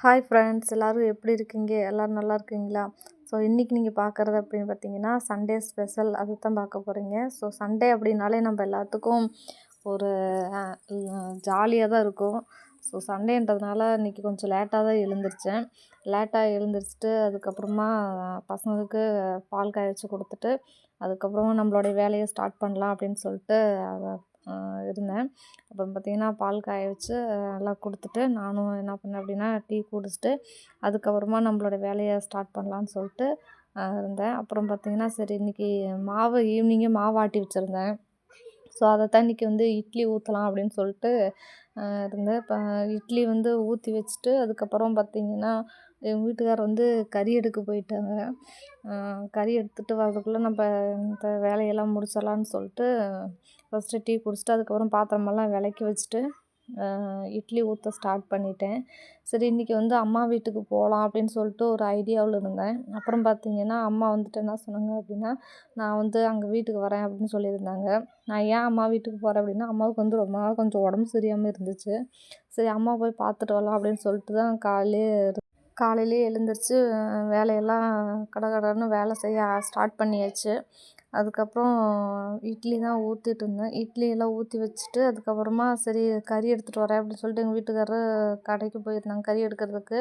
Hi friends, எல்லோரும் எப்படி இருக்கீங்க? எல்லோரும் நல்லா இருக்கீங்களா? ஸோ இன்றைக்கி நீங்கள் பார்க்குறது அப்படின்னு பார்த்தீங்கன்னா சண்டே ஸ்பெஷல் அது தான் பார்க்க போகிறீங்க. ஸோ சண்டே அப்படின்னாலே நம்ம எல்லாத்துக்கும் ஒரு ஜாலியாக தான் இருக்கும். ஸோ சண்டேன்றதுனால இன்றைக்கி கொஞ்சம் லேட்டாக தான் எழுந்திரிச்சேன். லேட்டாக எழுந்திரிச்சிட்டு அதுக்கப்புறமா பசங்களுக்கு பால் காய வச்சு கொடுத்துட்டு அதுக்கப்புறமா நம்மளுடைய வேலையை ஸ்டார்ட் பண்ணலாம் அப்படின்னு சொல்லிட்டு இருந்தேன். அப்புறம் பார்த்திங்கன்னா பால் காய வச்சு நல்லா கொடுத்துட்டு நானும் என்ன பண்ணேன் அப்படின்னா டீ குடிச்சிட்டு அதுக்கப்புறமா நம்மளோட வேலையை ஸ்டார்ட் பண்ணலான்னு சொல்லிட்டு இருந்தேன். அப்புறம் பார்த்திங்கன்னா சரி இன்றைக்கி மாவு ஈவினிங்கே மாவு ஆட்டி வச்சுருந்தேன். ஸோ அதை தான் இன்றைக்கி வந்து இட்லி ஊற்றலாம் அப்படின்னு சொல்லிட்டு இருந்தேன். இப்போ இட்லி வந்து ஊற்றி வச்சுட்டு அதுக்கப்புறம் பார்த்திங்கன்னா எங்கள் வீட்டுக்காரர் வந்து கறி எடுக்க போயிட்டாங்க. கறி எடுத்துகிட்டு வரதுக்குள்ளே நம்ம இந்த வேலையெல்லாம் முடிச்சிடலான்னு சொல்லிட்டு ஃபஸ்ட்டு டீ குடிச்சிட்டு அதுக்கப்புறம் பாத்திரமெல்லாம் விளக்கி வச்சுட்டு இட்லி ஊற்ற ஸ்டார்ட் பண்ணிட்டேன். சரி இன்றைக்கி வந்து அம்மா வீட்டுக்கு போகலாம் அப்படின்னு சொல்லிட்டு ஒரு ஐடியாவில் இருந்தேன். அப்புறம் பார்த்திங்கன்னா அம்மா வந்துட்டு என்ன சொன்னாங்க அப்படின்னா, நான் வந்து அங்கே வீட்டுக்கு வரேன் அப்படின்னு சொல்லியிருந்தாங்க. நான் ஏன் அம்மா வீட்டுக்கு போகிறேன் அப்படின்னா, அம்மாவுக்கு வந்து ரொம்ப நாள் கொஞ்சம் உடம்பு சரியாமல் இருந்துச்சு. சரி அம்மா போய் பார்த்துட்டு வரலாம் அப்படின்னு சொல்லிட்டு தான் காலையிலேயே எழுந்திரிச்சு வேலையெல்லாம் கடகடன்னு வேலை செய்ய ஸ்டார்ட் பண்ணியாச்சு. அதுக்கப்புறம் இட்லி தான் ஊற்றிட்டு இருந்தேன். இட்லியெல்லாம் ஊற்றி வச்சுட்டு அதுக்கப்புறமா சரி கறி எடுத்துகிட்டு வரேன் அப்படின்னு சொல்லிட்டு எங்கள் வீட்டுக்காரர் கடைக்கு போயிருந்தாங்க கறி எடுக்கிறதுக்கு.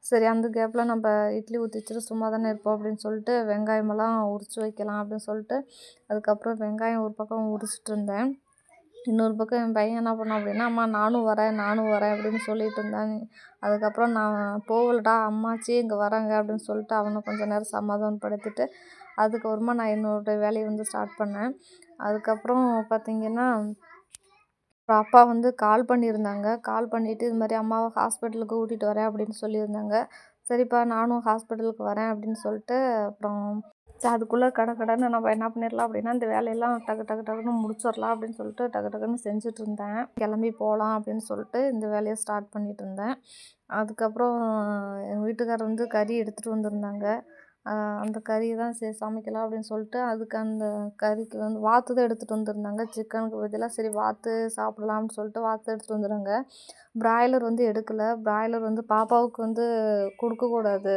சரி அந்த கேப்பில் நம்ம இட்லி ஊற்றி வச்சுட்டு சும்மா தானே இருப்போம் அப்படின்னு சொல்லிட்டு வெங்காயமெல்லாம் உரித்து வைக்கலாம் அப்படின்னு சொல்லிட்டு அதுக்கப்புறம் வெங்காயம் ஒரு பக்கம் உரிச்சிட்டு இருந்தேன். இன்னொரு பக்கம் என் பையன் என்ன பண்ணான் அப்படின்னா, அம்மா நானும் வரேன் அப்படின்னு சொல்லிட்டு இருந்தாங்க. அதுக்கப்புறம் நான் போகலடா அம்மாச்சி இங்கே வராங்க அப்படின்னு சொல்லிட்டு அவனை கொஞ்சம் நேரம் சமாதானப்படுத்திட்டு அதுக்கப்புறமா நான் என்னோடய வேலையை வந்து ஸ்டார்ட் பண்ணேன். அதுக்கப்புறம் பார்த்திங்கன்னா அப்பா வந்து கால் பண்ணியிருந்தாங்க. கால் பண்ணிவிட்டு இது மாதிரி அம்மாவை ஹாஸ்பிட்டலுக்கு கூட்டிகிட்டு வரேன் அப்படின்னு சொல்லியிருந்தாங்க. சரிப்பா நானும் ஹாஸ்பிட்டலுக்கு வரேன் அப்படின்னு சொல்லிட்டு அப்புறம் அதுக்குள்ளே கடன்னு நம்ம என்ன பண்ணிடலாம் அப்படின்னா இந்த வேலையெல்லாம் டக்குன்னு முடிச்சிடலாம் அப்படின்னு சொல்லிட்டு டக்குன்னு செஞ்சுட்டு இருந்தேன். கிளம்பி போகலாம் அப்படின்னு சொல்லிட்டு இந்த வேலையை ஸ்டார்ட் பண்ணிகிட்டு இருந்தேன். அதுக்கப்புறம் எங்கள் வீட்டுக்காரர் வந்து கறி எடுத்துகிட்டு வந்திருந்தாங்க. அந்த கறி தான் சரி சமைக்கலாம் அப்படின்னு சொல்லிட்டு அதுக்கு அந்த கறிக்கு வந்து வாத்து தான் எடுத்துகிட்டு வந்திருந்தாங்க. சிக்கனுக்கு பதிலாக சரி வாத்து சாப்பிடலாம்னு சொல்லிட்டு வாத்து எடுத்துகிட்டு வந்துடுறாங்க. பிராய்லர் வந்து எடுக்கலை. பிராய்லர் வந்து பாப்பாவுக்கு வந்து கொடுக்கக்கூடாது.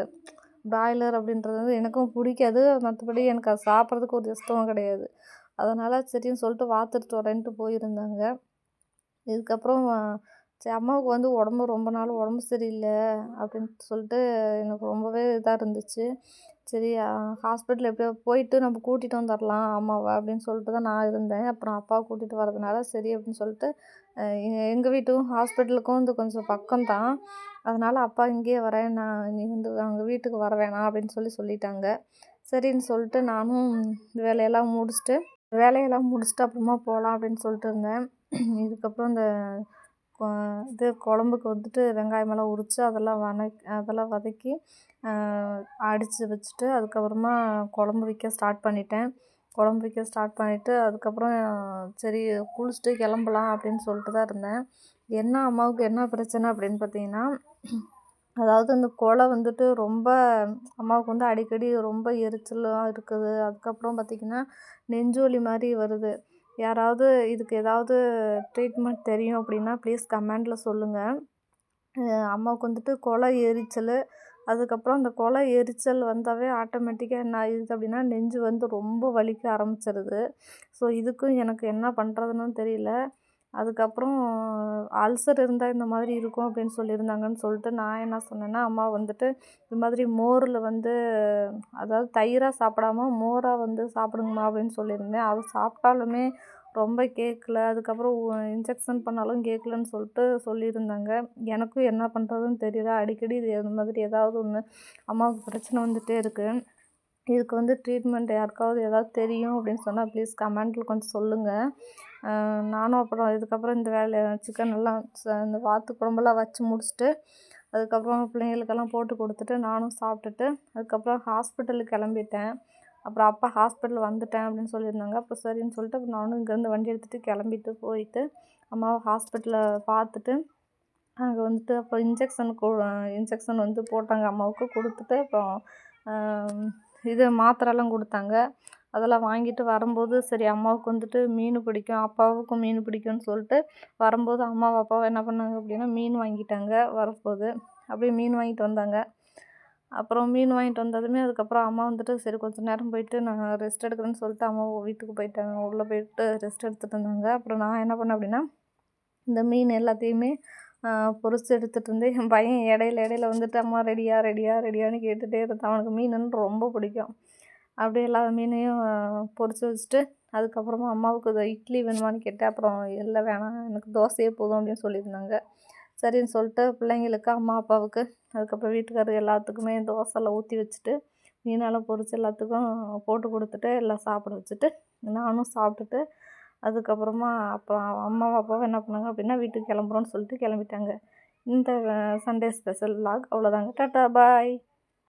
பிராய்லர் அப்படின்றது வந்து எனக்கும் பிடிக்காது. மற்றபடி எனக்கு அது சாப்பிட்றதுக்கு ஒரு இஷ்டம் கிடையாது. அதனால் சரின்னு சொல்லிட்டு வாத்து எடுத்துகிட்டு வரேன்ட்டு போயிருந்தாங்க. இதுக்கப்புறம் சரி அம்மாவுக்கு வந்து ரொம்ப நாள் உடம்பு சரியில்லை அப்படின்ட்டு சொல்லிட்டு எனக்கு ரொம்பவே இதாக இருந்துச்சு. சரி ஹாஸ்பிட்டல் எப்படியோ போயிட்டு நம்ம கூட்டிகிட்டு வந்துடலாம் அம்மாவை அப்படின்னு சொல்லிட்டு தான் நான் இருந்தேன். அப்புறம் அப்பாவை கூட்டிகிட்டு வரதுனால சரி அப்படின்னு சொல்லிட்டு எங்கள் வீட்டுக்கும் ஹாஸ்பிட்டலுக்கும் வந்து கொஞ்சம் பக்கம்தான். அதனால் அப்பா இங்கேயே வரேன் நீ வந்து அங்கே வீட்டுக்கு வர வேணாம் அப்படின்னு சொல்லிட்டாங்க. சரின்னு சொல்லிட்டு நானும் வேலையெல்லாம் முடிச்சுட்டு அப்புறமா போகலாம் அப்படின்னு சொல்லிட்டு இருந்தேன். இதுக்கப்புறம் இந்த இது குழம்புக்கு வந்துட்டு வெங்காயமெல்லாம் உரித்து அதெல்லாம் வதக்கி அடித்து வச்சுட்டு அதுக்கப்புறமா குழம்பு வைக்க ஸ்டார்ட் பண்ணிவிட்டு அதுக்கப்புறம் சரி குளிச்சுட்டு கிளம்பலாம் அப்படின்னு சொல்லிட்டு தான் இருந்தேன். அம்மாவுக்கு என்ன பிரச்சனை அப்படின்னு பார்த்தீங்கன்னா, அதாவது இந்த கொலை வந்துட்டு ரொம்ப அம்மாவுக்கு வந்து அடிக்கடி ரொம்ப எரிச்சலாக இருக்குது. அதுக்கப்புறம் பார்த்திங்கன்னா நெஞ்சு மாதிரி வருது. யாராவது இதுக்கு ஏதாவது ட்ரீட்மெண்ட் தெரியும் அப்படின்னா ப்ளீஸ் கமெண்டில் சொல்லுங்கள். அம்மாவுக்கு வந்துட்டு கொலை எரிச்சல். அதுக்கப்புறம் அந்த கொலை எரிச்சல் வந்தாவே ஆட்டோமேட்டிக்காக என்ன ஆயிடுது அப்படின்னா நெஞ்சு வந்து ரொம்ப வலிக்க ஆரம்பிச்சிருது. ஸோ இதுக்கும் எனக்கு என்ன பண்ணுறதுன்னு தெரியல. அதுக்கப்புறம் அல்சர் இருந்தால் இந்த மாதிரி இருக்கும் அப்படின்னு சொல்லியிருந்தாங்கன்னு சொல்லிட்டு நான் என்ன சொன்னேன்னா, அம்மா வந்துட்டு இது மாதிரி மோரில் வந்து அதாவது தயிராக சாப்பிடாம மோராக வந்து சாப்பிடுங்கம்மா அப்படின்னு சொல்லியிருந்தேன். அது சாப்பிட்டாலுமே ரொம்ப கேட்கல. அதுக்கப்புறம் இன்ஜெக்ஷன் பண்ணாலும் கேட்கலன்னு சொல்லியிருந்தாங்க. எனக்கும் என்ன பண்ணுறதுன்னு தெரியல. அடிக்கடி இது மாதிரி ஏதாவது ஒன்று அம்மாவுக்கு பிரச்சனை வந்துகிட்டே இருக்குது. இதுக்கு வந்து ட்ரீட்மெண்ட் யாருக்காவது ஏதாவது தெரியும் அப்படின்னு சொன்னால் ப்ளீஸ் கமெண்ட்டில் கொஞ்சம் சொல்லுங்கள். நானும் அப்புறம் இதுக்கப்புறம் இந்த சிக்கன் எல்லாம் இந்த வாத்து குழம்பெல்லாம் வச்சு முடிச்சுட்டு அதுக்கப்புறம் பிள்ளைங்களுக்கெல்லாம் போட்டு கொடுத்துட்டு நானும் சாப்பிட்டுட்டு அதுக்கப்புறம் ஹாஸ்பிட்டலுக்கு கிளம்பிட்டேன். அப்புறம் அப்பா ஹாஸ்பிட்டல் வந்துட்டேன் அப்படின்னு சொல்லியிருந்தாங்க. அப்புறம் சரின்னு சொல்லிட்டு அப்புறம் நானும் இங்கேருந்து வண்டி எடுத்துகிட்டு போயிட்டு அம்மாவை ஹாஸ்பிட்டலில் பார்த்துட்டு அங்கே வந்துட்டு அப்புறம் இன்ஜெக்ஷன் வந்து போட்டாங்க அம்மாவுக்கு. கொடுத்துட்டு அப்புறம் இது மாத்திரைலாம் கொடுத்தாங்க. அதெல்லாம் வாங்கிட்டு வரும்போது சரி அம்மாவுக்கு வந்துட்டு மீன் பிடிக்கும், அப்பாவுக்கும் மீன் பிடிக்கும்னு சொல்லிட்டு வரும்போது அம்மாவும் அப்பாவும் என்ன பண்ணாங்க அப்படின்னா மீன் வாங்கிட்டாங்க வரப்போது. அப்படியே மீன் வாங்கிட்டு வந்தாங்க. அப்புறம் மீன் வாங்கிட்டு வந்ததுமே அதுக்கப்புறம் அம்மா வந்துட்டு சரி கொஞ்சம் நேரம் போயிட்டு நான் ரெஸ்ட் எடுக்கிறேன்னு சொல்லிட்டு அம்மா வீட்டுக்கு போயிட்டாங்க. உள்ளே போயிட்டு ரெஸ்ட் எடுத்துகிட்டு இருந்தாங்க. அப்புறம் நான் என்ன பண்ணேன் அப்படின்னா, இந்த மீன் எல்லாத்தையுமே பொரிச்சு எடுத்துகிட்டு இருந்து என் பையன் இடையில இடையில வந்துட்டு அம்மா ரெடியா ரெடியா ரெடியான்னு கேட்டுகிட்டே இருந்தான். அவனுக்கு மீனுன்னு ரொம்ப பிடிக்கும். அப்படியே எல்லா மீனையும் பொரிச்சு வச்சுட்டு அதுக்கப்புறமா அம்மாவுக்கு இட்லி வேணுமான்னு கேட்டேன். அப்புறம் இல்லை வேணாம் எனக்கு தோசையே போதும் அப்படின்னு சொல்லியிருந்தாங்க. சரின்னு சொல்லிட்டு பிள்ளைங்களுக்கு அம்மா அப்பாவுக்கு அதுக்கப்புறம் வீட்டுக்காரர் எல்லாத்துக்குமே தோசைலாம் ஊற்றி வச்சுட்டு மீனெல்லாம் பொரிச்சு எல்லாத்துக்கும் போட்டு கொடுத்துட்டு எல்லாம் சாப்பிட வச்சுட்டு நானும் சாப்பிட்டுட்டு அதுக்கப்புறமா அப்போ அம்மாவும் அப்பாவும் என்ன பண்ணாங்க அப்படின்னா வீட்டுக்கு கிளம்புறோன்னு சொல்லிட்டு கிளம்பிட்டாங்க. இந்த சண்டே ஸ்பெஷல் விலாக் அவ்வளோதாங்க. டாட்டா பாய்.